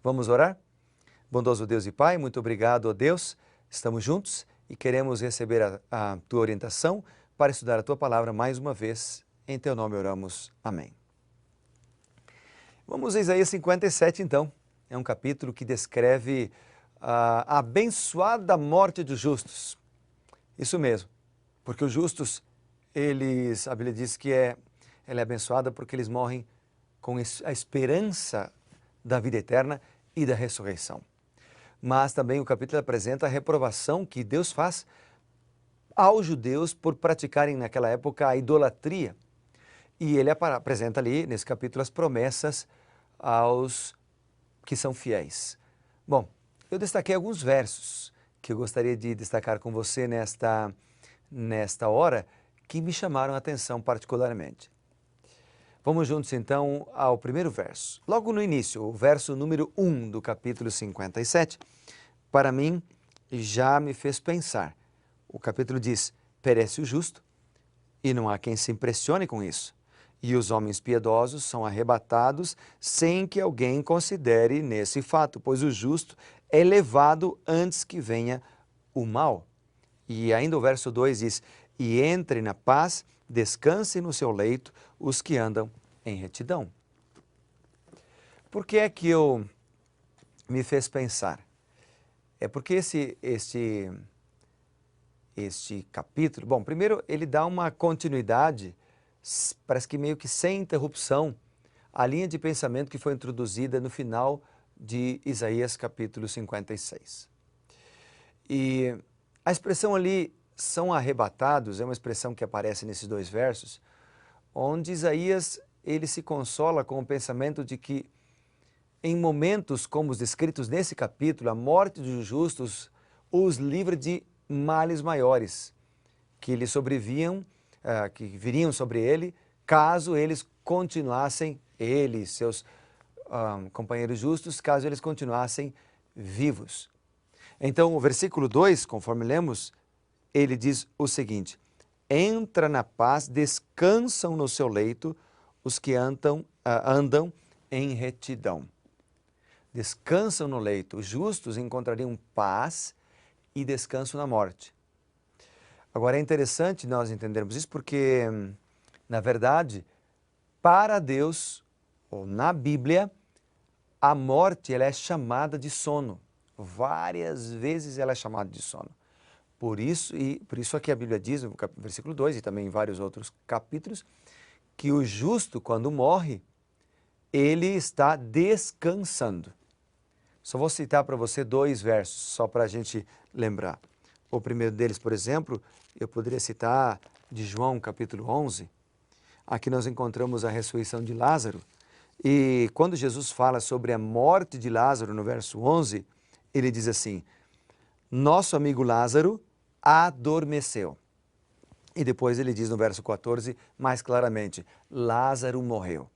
Vamos orar? Bondoso Deus e Pai, muito obrigado, ó Deus. Estamos juntos e queremos receber a Tua orientação para estudar a Tua Palavra mais uma vez. Em Teu nome oramos. Amém. Vamos a Isaías 57 então. É um capítulo que descreve a abençoada morte dos justos. Isso mesmo, porque os justos, a Bíblia diz que ela é abençoada porque eles morrem com a esperança da vida eterna e da ressurreição. Mas também o capítulo apresenta a reprovação que Deus faz aos judeus por praticarem naquela época a idolatria. E ele apresenta ali, nesse capítulo, as promessas aos que são fiéis. Bom, eu destaquei alguns versos que eu gostaria de destacar com você nesta hora, que me chamaram a atenção particularmente. Vamos juntos então ao primeiro verso. Logo no início, o verso número 1 do capítulo 57, para mim já me fez pensar. O capítulo diz: perece o justo, e não há quem se impressione com isso. E os homens piedosos são arrebatados sem que alguém considere nesse fato, pois o justo é levado antes que venha o mal. E ainda o verso 2 diz: e entre na paz, descanse no seu leito os que andam em retidão. Por que é que eu me fez pensar? É porque este capítulo, bom, primeiro ele dá uma continuidade, parece que meio que sem interrupção, à linha de pensamento que foi introduzida no final de Isaías capítulo 56. E a expressão ali, são arrebatados, é uma expressão que aparece nesses dois versos, onde Isaías ele se consola com o pensamento de que em momentos como os descritos nesse capítulo, a morte dos justos os livra de males maiores, que lhe sobreviam, que viriam sobre ele, caso eles continuassem, ele e seus companheiros justos, caso eles continuassem vivos. Então, o versículo 2, conforme lemos, ele diz o seguinte: entra na paz, descansam no seu leito os que andam em retidão. Descansam no leito. Os justos encontrariam paz e descanso na morte. Agora é interessante nós entendermos isso porque, na verdade, para Deus, ou na Bíblia, a morte ela é chamada de sono. Várias vezes ela é chamada de sono. Por isso aqui a Bíblia diz, no versículo 2 e também em vários outros capítulos, que o justo, quando morre, ele está descansando. Só vou citar para você dois versos, só para a gente lembrar. O primeiro deles, por exemplo, eu poderia citar de João, capítulo 11. Aqui nós encontramos a ressurreição de Lázaro. E quando Jesus fala sobre a morte de Lázaro, no verso 11, ele diz assim: nosso amigo Lázaro adormeceu. E depois ele diz no verso 14, mais claramente, Lázaro morreu.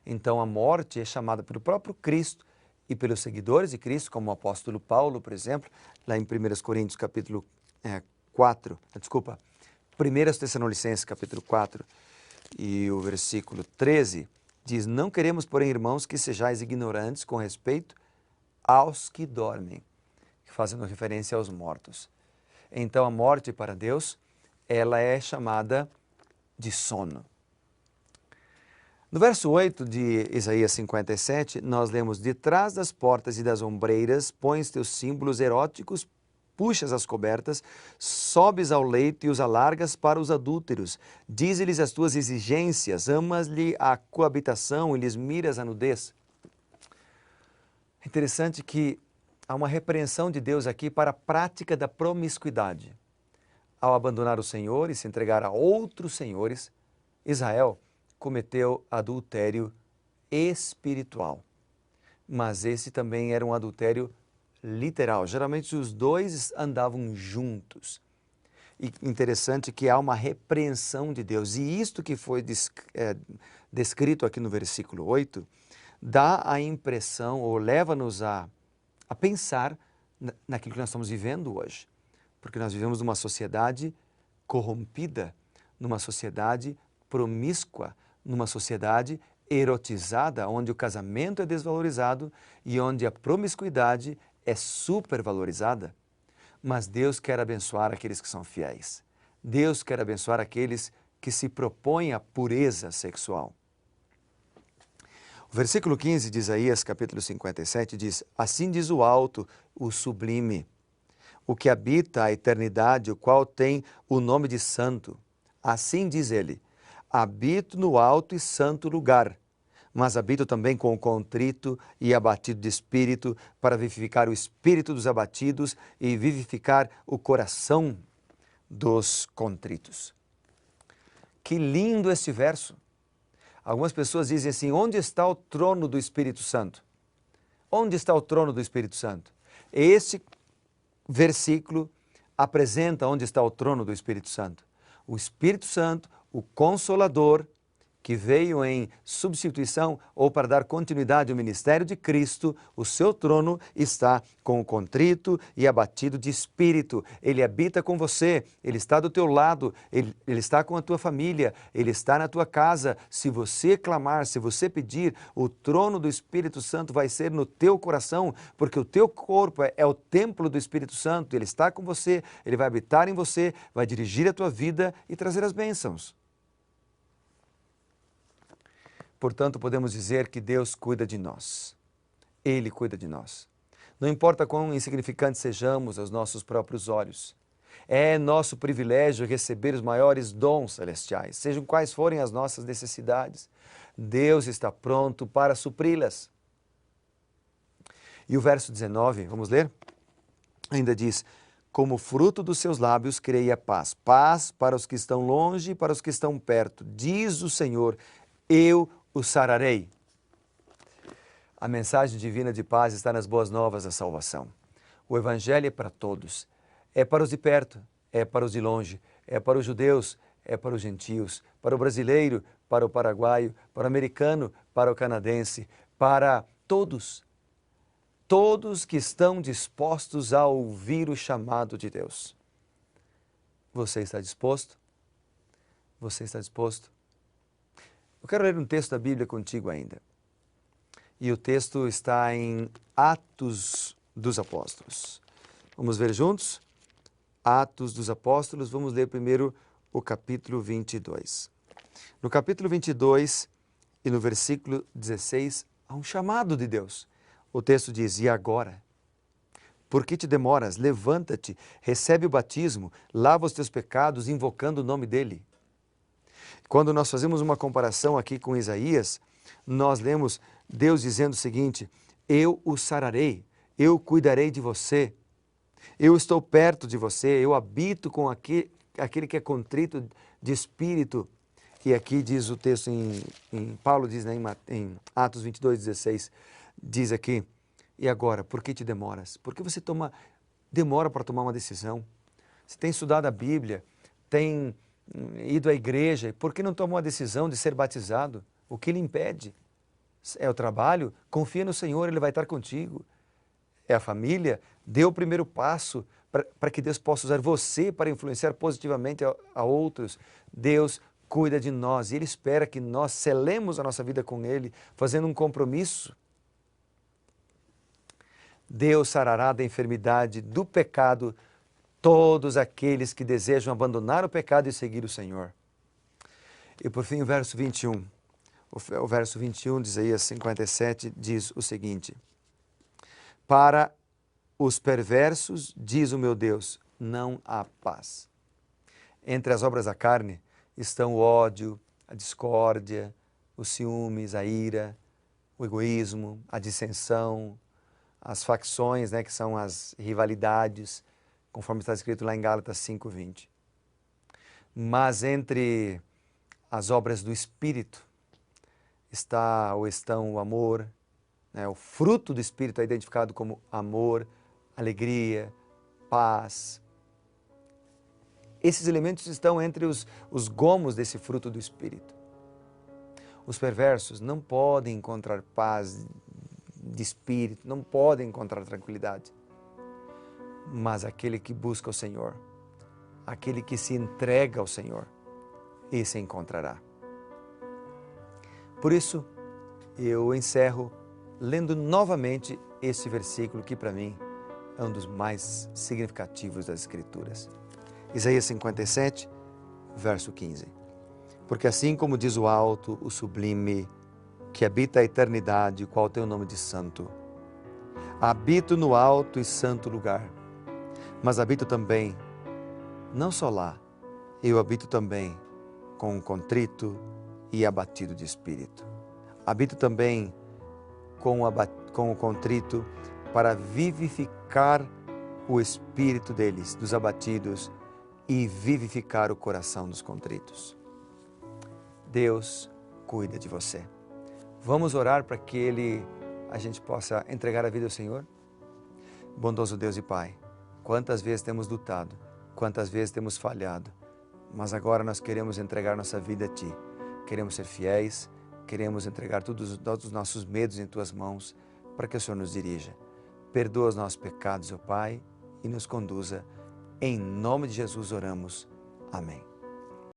Então a morte é chamada pelo próprio Cristo e pelos seguidores de Cristo, como o apóstolo Paulo, por exemplo, lá em 1 Coríntios capítulo 1 Tessalonicenses capítulo 4 e o versículo 13, diz: não queremos, porém, irmãos, que sejais ignorantes com respeito aos que dormem, fazendo referência aos mortos. Então a morte para Deus, ela é chamada de sono. No verso 8 de Isaías 57, nós lemos: detrás das portas e das ombreiras pões teus símbolos eróticos, puxas as cobertas, sobes ao leito e os alargas para os adúlteros. Dize-lhes as tuas exigências, amas-lhe a coabitação e lhes miras a nudez. Interessante que há uma repreensão de Deus aqui para a prática da promiscuidade. Ao abandonar o Senhor e se entregar a outros senhores, Israel cometeu adultério espiritual. Mas esse também era um adultério literal. Geralmente os dois andavam juntos. E interessante que há uma repreensão de Deus. E isto que foi descrito aqui no versículo 8, dá a impressão, ou leva-nos a pensar naquilo que nós estamos vivendo hoje. Porque nós vivemos numa sociedade corrompida, numa sociedade promíscua, numa sociedade erotizada, onde o casamento é desvalorizado e onde a promiscuidade é supervalorizada. Mas Deus quer abençoar aqueles que são fiéis. Deus quer abençoar aqueles que se propõem à pureza sexual. O versículo 15 de Isaías, capítulo 57, diz: Assim diz o alto, o sublime, o que habita a eternidade, o qual tem o nome de santo. Assim diz ele: habito no alto e santo lugar, mas habito também com o contrito e abatido de espírito, para vivificar o espírito dos abatidos e vivificar o coração dos contritos. Que lindo este verso! Algumas pessoas dizem assim: onde está o trono do Espírito Santo? Onde está o trono do Espírito Santo? Este versículo apresenta onde está o trono do Espírito Santo. O Espírito Santo, o Consolador, que veio em substituição ou para dar continuidade ao ministério de Cristo, o seu trono está com o contrito e abatido de espírito. Ele habita com você, ele está do teu lado, ele está com a tua família, ele está na tua casa. Se você clamar, se você pedir, o trono do Espírito Santo vai ser no teu coração, porque o teu corpo é o templo do Espírito Santo. Ele está com você, ele vai habitar em você, vai dirigir a tua vida e trazer as bênçãos. Portanto, podemos dizer que Deus cuida de nós. Ele cuida de nós. Não importa quão insignificantes sejamos aos nossos próprios olhos. É nosso privilégio receber os maiores dons celestiais, sejam quais forem as nossas necessidades. Deus está pronto para supri-las. E o verso 19, vamos ler? Ainda diz: como fruto dos seus lábios criei a paz. Paz para os que estão longe e para os que estão perto. Diz o Senhor: eu o sararei. A mensagem divina de paz está nas boas novas da salvação. O Evangelho é para todos. É para os de perto, é para os de longe, é para os judeus, é para os gentios, para o brasileiro, para o paraguaio, para o americano, para o canadense, para todos. Todos que estão dispostos a ouvir o chamado de Deus. Você está disposto? Você está disposto? Eu quero ler um texto da Bíblia contigo ainda. E o texto está em Atos dos Apóstolos. Vamos ver juntos? Atos dos Apóstolos, vamos ler primeiro o capítulo 22. No capítulo 22 e no versículo 16, há um chamado de Deus. O texto diz: e agora? Por que te demoras? Levanta-te, recebe o batismo, lava os teus pecados, invocando o nome dele. Quando nós fazemos uma comparação aqui com Isaías, nós lemos Deus dizendo o seguinte: eu o sararei, eu cuidarei de você, eu estou perto de você, eu habito com aquele que é contrito de espírito. E aqui diz o texto, Paulo diz, né, em Atos 22:16, diz aqui: e agora, por que te demoras? Por que você demora para tomar uma decisão? Você tem estudado a Bíblia, tem ido à igreja, por que não tomou a decisão de ser batizado? O que lhe impede? É o trabalho? Confia no Senhor, Ele vai estar contigo. É a família? Dê o primeiro passo para que Deus possa usar você para influenciar positivamente a outros. Deus cuida de nós e Ele espera que nós selemos a nossa vida com Ele, fazendo um compromisso. Deus sarará da enfermidade, do pecado, todos aqueles que desejam abandonar o pecado e seguir o Senhor. E por fim o verso 21. O verso 21 de Isaías 57 diz o seguinte: para os perversos, diz o meu Deus, não há paz. Entre as obras da carne estão o ódio, a discórdia, os ciúmes, a ira, o egoísmo, a dissensão, as facções, né, que são as rivalidades, conforme está escrito lá em Gálatas 5:20. Mas entre as obras do Espírito estão o amor, né, o fruto do Espírito é identificado como amor, alegria, paz. Esses elementos estão entre os gomos desse fruto do Espírito. Os perversos não podem encontrar paz de espírito, não podem encontrar tranquilidade. Mas aquele que busca o Senhor, aquele que se entrega ao Senhor, esse encontrará. Por isso, eu encerro lendo novamente esse versículo que para mim é um dos mais significativos das Escrituras. Isaías 57, verso 15. Porque assim como diz o alto, o sublime, que habita a eternidade, qual tem o nome de santo, habito no alto e santo lugar, mas habito também, não só lá, eu habito também com o contrito e abatido de espírito. Habito também com o contrito para vivificar o espírito deles, dos abatidos, e vivificar o coração dos contritos. Deus cuida de você. Vamos orar para que a gente possa entregar a vida ao Senhor? Bondoso Deus e Pai, quantas vezes temos lutado, quantas vezes temos falhado, mas agora nós queremos entregar nossa vida a Ti. Queremos ser fiéis, queremos entregar todos os nossos medos em Tuas mãos, para que o Senhor nos dirija. Perdoa os nossos pecados, ó Pai, e nos conduza. Em nome de Jesus oramos. Amém.